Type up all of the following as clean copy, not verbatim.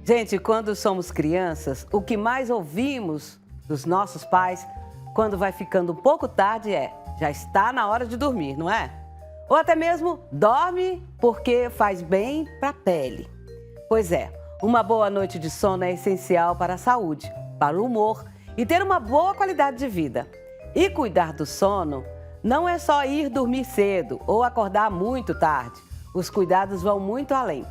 Gente, quando somos crianças, o que mais ouvimos dos nossos pais, quando vai ficando um pouco tarde, já está na hora de dormir, não é? Ou até mesmo dorme porque faz bem para a pele. Pois é, uma boa noite de sono é essencial para a saúde, para o humor e ter uma boa qualidade de vida. E cuidar do sono não é só ir dormir cedo ou acordar muito tarde. Os cuidados vão muito além.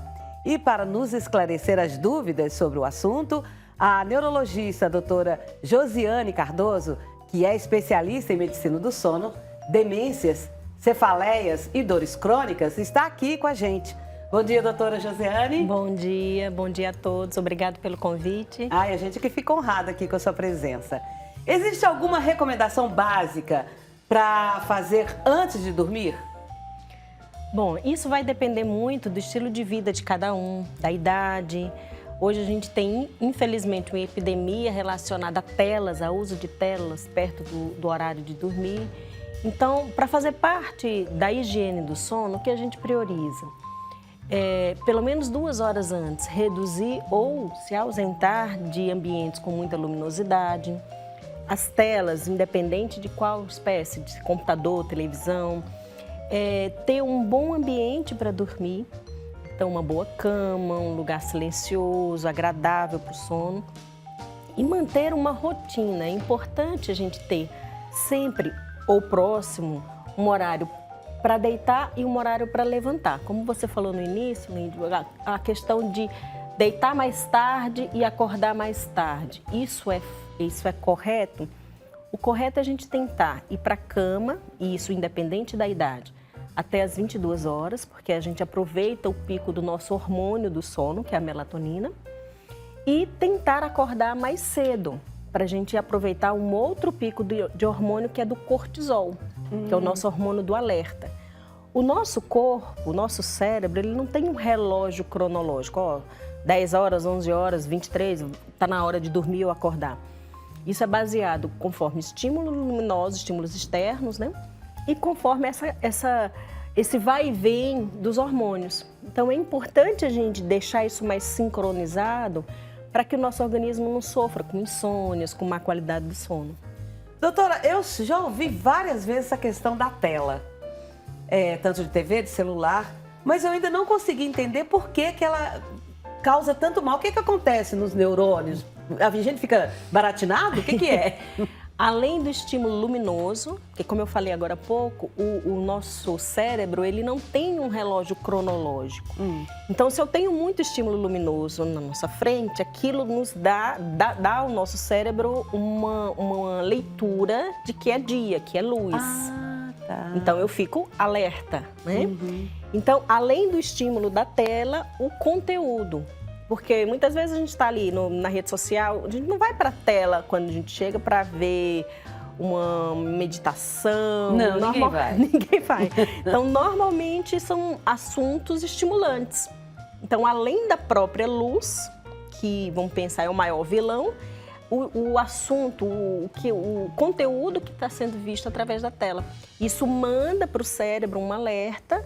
E para nos esclarecer as dúvidas sobre o assunto, a neurologista a doutora Josiane Cardoso, que é especialista em medicina do sono, demências, cefaleias e dores crônicas, está aqui com a gente. Bom dia, doutora Josiane. Bom dia a todos. Obrigado pelo convite. Ai, a gente que fica honrada aqui com a sua presença. Existe alguma recomendação básica para fazer antes de dormir? Bom, isso vai depender muito do estilo de vida de cada um, da idade. Hoje a gente tem, infelizmente, uma epidemia relacionada a telas, ao uso de telas perto do horário de dormir. Então, para fazer parte da higiene do sono, o que a gente prioriza? Pelo menos 2 horas antes, reduzir ou se ausentar de ambientes com muita luminosidade. As telas, independente de qual espécie, de computador, televisão, ter um bom ambiente para dormir. Então, uma boa cama, um lugar silencioso, agradável para o sono. E manter uma rotina. É importante a gente ter sempre ou próximo um horário para deitar e um horário para levantar. Como você falou no início, a questão de deitar mais tarde e acordar mais tarde. Isso é correto? O correto é a gente tentar ir para a cama, e isso independente da idade, até as 22 horas, porque a gente aproveita o pico do nosso hormônio do sono, que é a melatonina, e tentar acordar mais cedo, para a gente aproveitar um outro pico de hormônio, que é do cortisol, que é o nosso hormônio do alerta. O nosso corpo, o nosso cérebro, ele não tem um relógio cronológico, 10 horas, 11 horas, 23, está na hora de dormir ou acordar. Isso é baseado conforme estímulos luminosos, estímulos externos, né? E conforme esse vai e vem dos hormônios. Então, é importante a gente deixar isso mais sincronizado para que o nosso organismo não sofra com insônias, com má qualidade do sono. Doutora, eu já ouvi várias vezes essa questão da tela, tanto de TV, de celular, mas eu ainda não consegui entender por que ela causa tanto mal. O que acontece nos neurônios? A gente fica baratinado? O que é? Além do estímulo luminoso, que como eu falei agora há pouco, o nosso cérebro ele não tem um relógio cronológico. Então, se eu tenho muito estímulo luminoso na nossa frente, aquilo nos dá ao nosso cérebro uma leitura de que é dia, que é luz. Tá. Então, eu fico alerta, né? Então, além do estímulo da tela, o conteúdo. Porque muitas vezes a gente está ali na rede social, a gente não vai para a tela quando a gente chega para ver uma meditação. Não, ninguém vai. Ninguém vai. Então, normalmente são assuntos estimulantes. Então, além da própria luz, que vamos pensar é o maior vilão, o assunto, o conteúdo que está sendo visto através da tela. Isso manda para o cérebro um alerta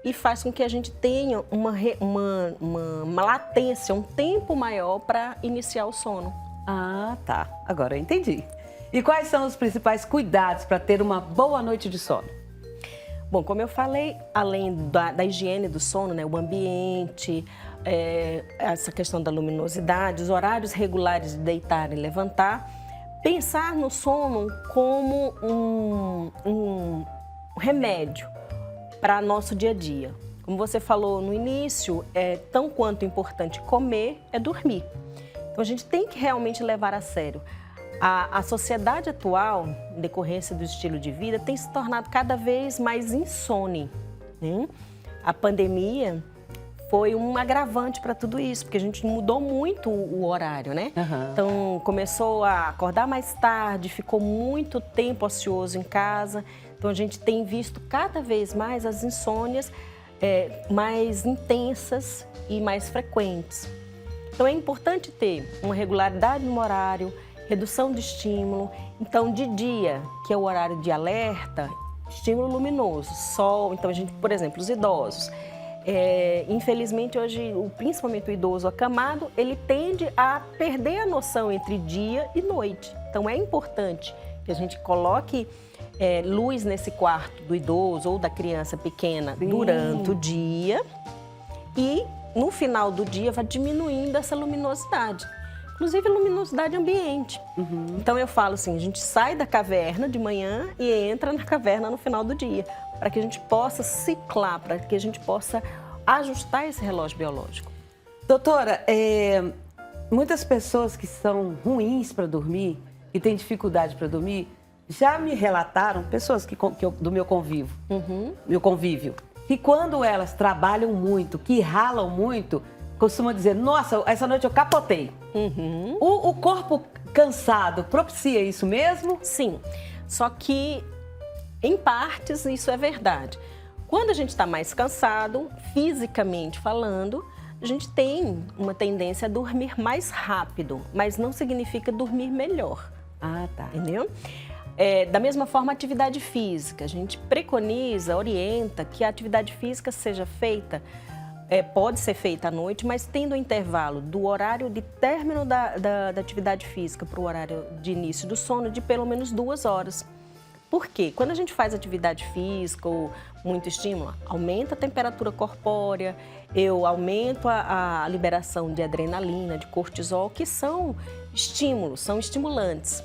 e faz com que a gente tenha uma latência, um tempo maior para iniciar o sono. Ah, tá. Agora eu entendi. E quais são os principais cuidados para ter uma boa noite de sono? Bom, como eu falei, além da higiene do sono, né, o ambiente, essa questão da luminosidade, os horários regulares de deitar e levantar, pensar no sono como um remédio para nosso dia a dia. Como você falou no início, tão quanto importante comer é dormir. Então a gente tem que realmente levar a sério. A sociedade atual, em decorrência do estilo de vida, tem se tornado cada vez mais insone, né? A pandemia foi um agravante para tudo isso, porque a gente mudou muito o horário, né? Então começou a acordar mais tarde, ficou muito tempo ocioso em casa. Então, a gente tem visto cada vez mais as insônias mais intensas e mais frequentes. Então, é importante ter uma regularidade no horário, redução de estímulo. Então, de dia, que é o horário de alerta, estímulo luminoso, sol. Então, a gente, por exemplo, os idosos, Infelizmente, hoje, principalmente o idoso acamado, ele tende a perder a noção entre dia e noite. Então, é importante que a gente coloque luz nesse quarto do idoso ou da criança pequena durante o dia e, no final do dia, vai diminuindo essa luminosidade. Inclusive, luminosidade ambiente. Então, eu falo assim, a gente sai da caverna de manhã e entra na caverna no final do dia, para que a gente possa ciclar, para que a gente possa ajustar esse relógio biológico. Doutora, muitas pessoas que são ruins para dormir e têm dificuldade para dormir, já me relataram, pessoas do meu convívio, que quando elas trabalham muito, que ralam muito, costumam dizer, nossa, essa noite eu capotei. O corpo cansado propicia isso mesmo? Sim, só que em partes isso é verdade. Quando a gente está mais cansado, fisicamente falando, a gente tem uma tendência a dormir mais rápido, mas não significa dormir melhor. Ah, tá. Entendeu? Da mesma forma, a atividade física. A gente preconiza, orienta que a atividade física seja feita, pode ser feita à noite, mas tendo um intervalo do horário de término da atividade física para o horário de início do sono de pelo menos 2 horas. Por quê? Quando a gente faz atividade física ou muito estímulo, aumenta a temperatura corpórea, eu aumento a liberação de adrenalina, de cortisol, que são estímulos, são estimulantes.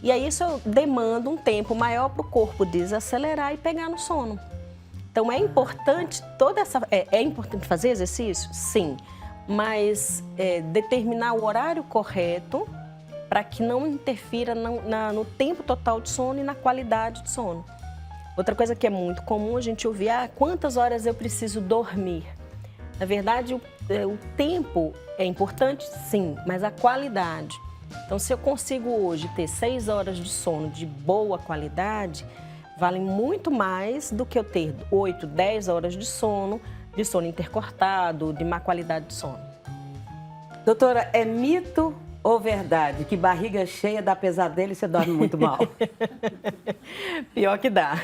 E aí isso demanda um tempo maior para o corpo desacelerar e pegar no sono. Então é importante é importante fazer exercício? Sim, mas determinar o horário correto para que não interfira no tempo total de sono e na qualidade de sono. Outra coisa que é muito comum a gente ouvir, quantas horas eu preciso dormir? Na verdade, o tempo é importante, sim, mas a qualidade. Então, se eu consigo hoje ter 6 horas de sono de boa qualidade, vale muito mais do que eu ter 8, 10 horas de sono intercortado, de má qualidade de sono. Doutora, é mito ou verdade que barriga cheia dá pesadelo e você dorme muito mal? Pior que dá.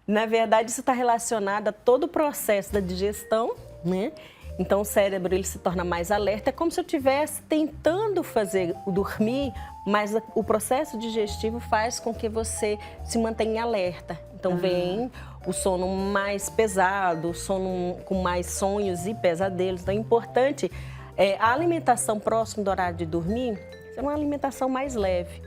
Na verdade, isso está relacionado a todo o processo da digestão, né? Então, o cérebro ele se torna mais alerta. É como se eu estivesse tentando dormir, mas o processo digestivo faz com que você se mantenha alerta. Então, vem o sono mais pesado, o sono com mais sonhos e pesadelos. Então, é importante a alimentação próximo do horário de dormir ser uma alimentação mais leve.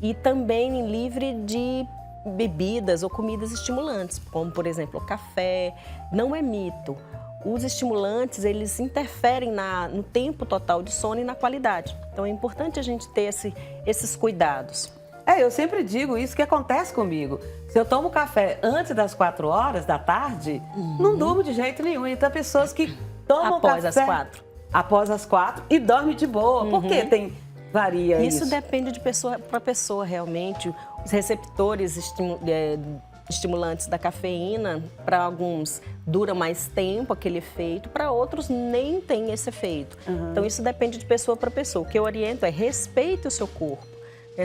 E também livre de bebidas ou comidas estimulantes, como, por exemplo, o café. Não é mito. Os estimulantes, eles interferem no tempo total de sono e na qualidade. Então, é importante a gente ter esses cuidados. Eu sempre digo isso que acontece comigo. Se eu tomo café antes das 4 horas da tarde, não durmo de jeito nenhum. Então, pessoas que tomam após café... as 4. Após as 4 e dorme de boa. Por que varia isso? Isso depende de pessoa para pessoa, realmente. Os receptores estimulantes da cafeína, para alguns dura mais tempo aquele efeito, para outros nem tem esse efeito. Então isso depende de pessoa para pessoa. O que eu oriento é respeite o seu corpo.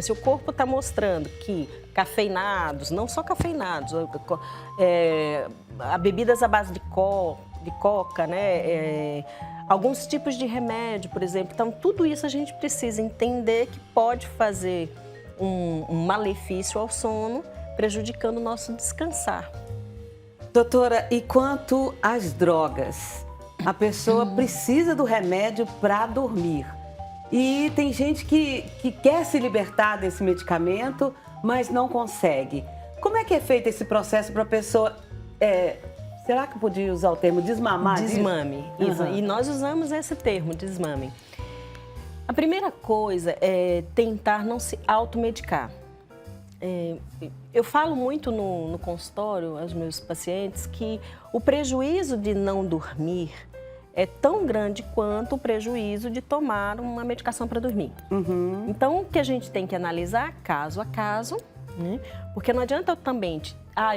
Se o corpo está mostrando que cafeinados, não só cafeinados, bebidas à base de coca, né? Alguns tipos de remédio, por exemplo. Então tudo isso a gente precisa entender que pode fazer um malefício ao sono, prejudicando o nosso descansar. Doutora, e quanto às drogas? A pessoa precisa do remédio para dormir. E tem gente que quer se libertar desse medicamento, mas não consegue. Como é que é feito esse processo para a pessoa... será que eu podia usar o termo desmamar? Desmame. E nós usamos esse termo, desmame. A primeira coisa é tentar não se automedicar. Eu falo muito no consultório aos meus pacientes que o prejuízo de não dormir é tão grande quanto o prejuízo de tomar uma medicação para dormir. Então, o que a gente tem que analisar caso a caso, né? Porque não adianta eu também,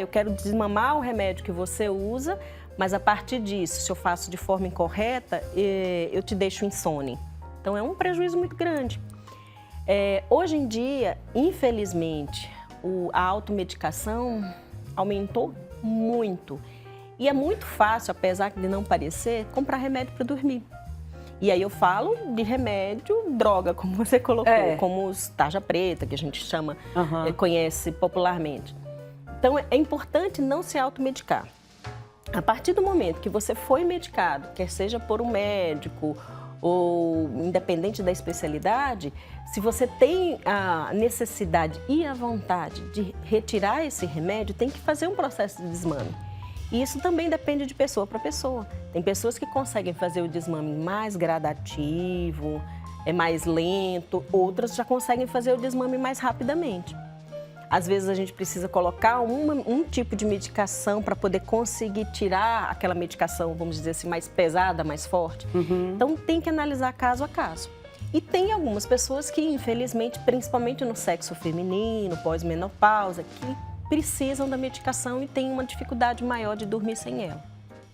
eu quero desmamar o remédio que você usa, mas a partir disso, se eu faço de forma incorreta, eu te deixo insone. Então, é um prejuízo muito grande. Hoje em dia, infelizmente, a automedicação aumentou muito. E é muito fácil, apesar de não parecer, comprar remédio para dormir. E aí eu falo de remédio, droga, como você colocou, como os tarja preta, que a gente chama, conhece popularmente. Então é importante não se automedicar. A partir do momento que você foi medicado, quer seja por um médico ou independente da especialidade, se você tem a necessidade e a vontade de retirar esse remédio, tem que fazer um processo de desmame. E isso também depende de pessoa para pessoa. Tem pessoas que conseguem fazer o desmame mais gradativo, é mais lento, outras já conseguem fazer o desmame mais rapidamente. Às vezes a gente precisa colocar um tipo de medicação para poder conseguir tirar aquela medicação, vamos dizer assim, mais pesada, mais forte. Então tem que analisar caso a caso. E tem algumas pessoas que, infelizmente, principalmente no sexo feminino, pós-menopausa, que precisam da medicação e têm uma dificuldade maior de dormir sem ela.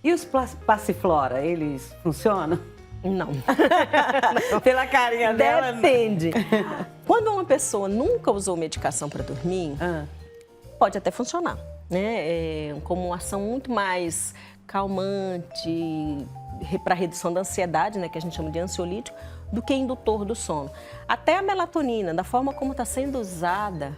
E os passiflora, eles funcionam? Não. Pela carinha dela. Depende. Quando uma pessoa nunca usou medicação para dormir, pode até funcionar, né? Como uma ação muito mais calmante, para redução da ansiedade, né? Que a gente chama de ansiolítico, do que indutor do sono. Até a melatonina, da forma como está sendo usada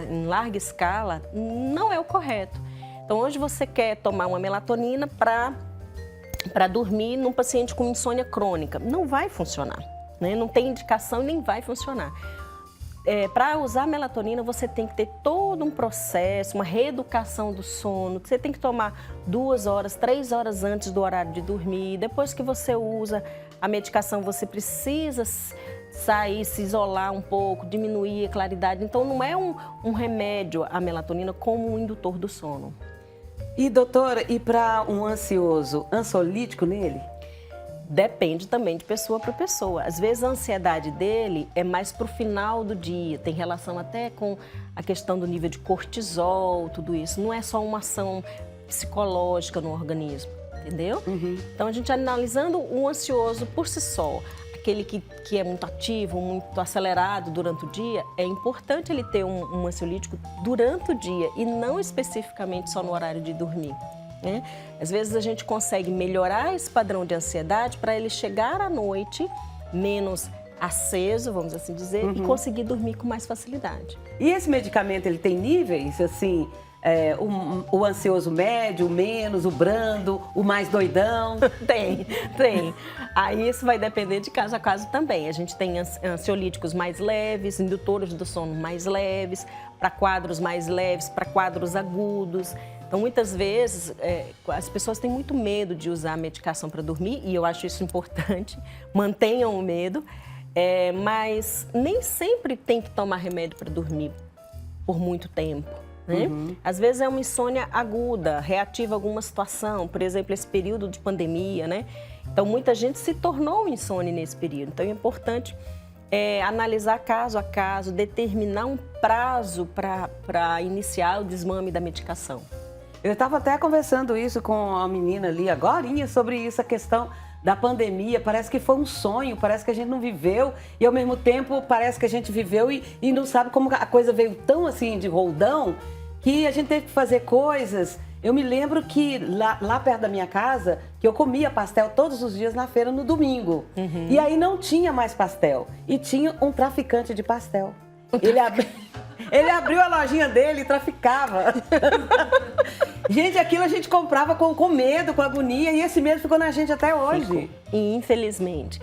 em larga escala, não é o correto. Então, hoje você quer tomar uma melatonina para dormir num paciente com insônia crônica. Não vai funcionar, né? Não tem indicação e nem vai funcionar. Para usar melatonina, você tem que ter todo um processo, uma reeducação do sono. Você tem que tomar 2 horas, 3 horas antes do horário de dormir. Depois que você usa a medicação, você precisa sair, se isolar um pouco, diminuir a claridade. Então, não é um remédio, a melatonina, como um indutor do sono. E, doutora, e para um ansioso, ansiolítico nele? Depende também de pessoa para pessoa. Às vezes a ansiedade dele é mais para o final do dia, tem relação até com a questão do nível de cortisol, tudo isso. Não é só uma ação psicológica no organismo, entendeu? Então a gente analisando o ansioso por si só, aquele que é muito ativo, muito acelerado durante o dia, é importante ele ter um ansiolítico durante o dia e não especificamente só no horário de dormir, né? Às vezes a gente consegue melhorar esse padrão de ansiedade para ele chegar à noite menos aceso, vamos assim dizer, e conseguir dormir com mais facilidade. E esse medicamento, ele tem níveis, assim, o ansioso médio, o menos, o brando, o mais doidão? Tem. Aí isso vai depender de caso a caso também. A gente tem ansiolíticos mais leves, indutores do sono mais leves, para quadros mais leves, para quadros agudos. Então, muitas vezes, as pessoas têm muito medo de usar a medicação para dormir, e eu acho isso importante, mantenham o medo, mas nem sempre tem que tomar remédio para dormir por muito tempo, né? Às vezes é uma insônia aguda, reativa a alguma situação, por exemplo, esse período de pandemia, né? Então, muita gente se tornou insone nesse período. Então, é importante analisar caso a caso, determinar um prazo para iniciar o desmame da medicação. Eu estava até conversando isso com a menina ali agorinha sobre isso, a questão da pandemia. Parece que foi um sonho, parece que a gente não viveu e ao mesmo tempo parece que a gente viveu e não sabe como a coisa veio tão assim de roldão que a gente teve que fazer coisas. Eu me lembro que lá perto da minha casa, que eu comia pastel todos os dias na feira no domingo. E aí não tinha mais pastel e tinha um traficante de pastel. Ele abriu a lojinha dele e traficava. Gente, aquilo a gente comprava com medo, com agonia, e esse medo ficou na gente até hoje. E infelizmente,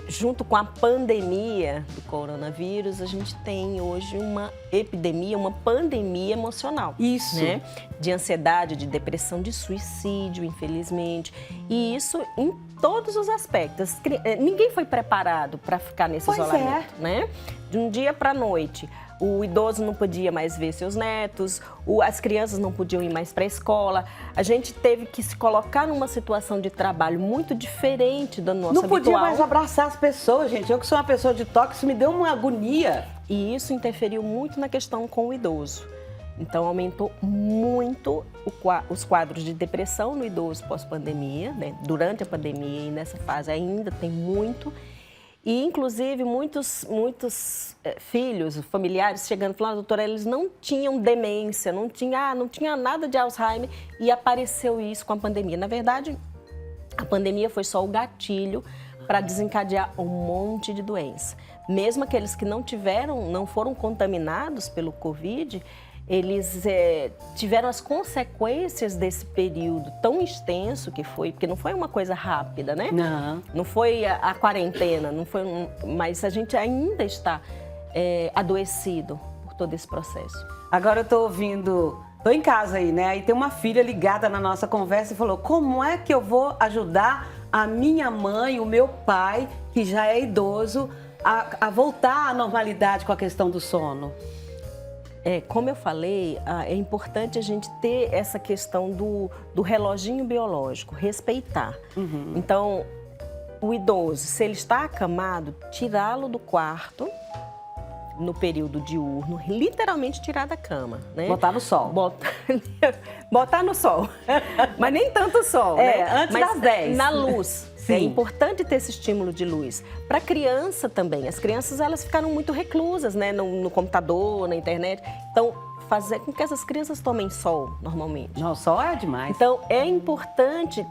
junto com a pandemia do coronavírus, a gente tem hoje uma epidemia, uma pandemia emocional. Isso. Né? De ansiedade, de depressão, de suicídio, infelizmente. E isso em todos os aspectos. Ninguém foi preparado para ficar nesse isolamento, né? De um dia para a noite. O idoso não podia mais ver seus netos, as crianças não podiam ir mais para a escola. A gente teve que se colocar numa situação de trabalho muito diferente da nossa habitual. Não podia mais abraçar as pessoas, gente. Eu que sou uma pessoa de toque, isso me deu uma agonia. E isso interferiu muito na questão com o idoso. Então, aumentou muito os quadros de depressão no idoso pós-pandemia, né? Durante a pandemia e nessa fase ainda tem muito. E, inclusive, muitos filhos, familiares, chegando e falando, doutora, eles não tinham demência, não tinha nada de Alzheimer e apareceu isso com a pandemia. Na verdade, a pandemia foi só o gatilho para desencadear um monte de doença. Mesmo aqueles que não foram contaminados pelo Covid, eles tiveram as consequências desse período tão extenso que foi, porque não foi uma coisa rápida, né? Não foi a quarentena, não foi, mas a gente ainda está adoecido por todo esse processo. Agora eu estou ouvindo, estou em casa aí, né? Aí tem uma filha ligada na nossa conversa e falou, como é que eu vou ajudar a minha mãe, o meu pai, que já é idoso, a voltar à normalidade com a questão do sono? Como eu falei, é importante a gente ter essa questão do reloginho biológico, respeitar. Então, o idoso, se ele está acamado, tirá-lo do quarto no período diurno, literalmente tirar da cama, né? Botar no sol. Botar no sol, mas nem tanto sol, né? Antes das 10. Na luz. Sim. É importante ter esse estímulo de luz. Para a criança também. As crianças, elas ficaram muito reclusas, né? No computador, na internet. Então, fazer com que essas crianças tomem sol, normalmente. Não, sol é demais. Então, é importante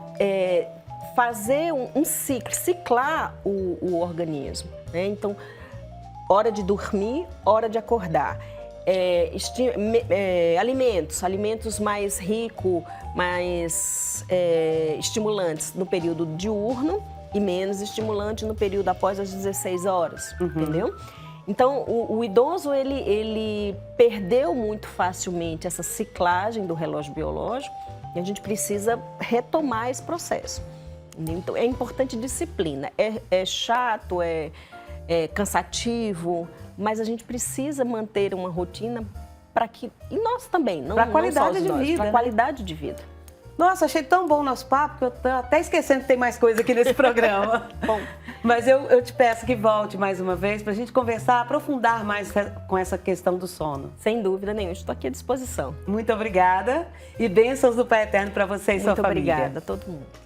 fazer um ciclo, ciclar o organismo, né? Então, hora de dormir, hora de acordar. Alimentos mais ricos, mais estimulantes no período diurno e menos estimulante no período após as 16 horas, entendeu? Então, o idoso, ele perdeu muito facilmente essa ciclagem do relógio biológico e a gente precisa retomar esse processo. Então, é importante disciplina. É chato, é cansativo, mas a gente precisa manter uma rotina para que... E nós também, não, para a qualidade não só de vida. Para a qualidade de vida. Nossa, achei tão bom o nosso papo que eu tô até esquecendo que tem mais coisa aqui nesse programa. Bom. Mas eu te peço que volte mais uma vez para a gente conversar, aprofundar mais com essa questão do sono. Sem dúvida nenhuma, estou aqui à disposição. Muito obrigada e bênçãos do Pai Eterno para você e sua família. Muito obrigada a todo mundo.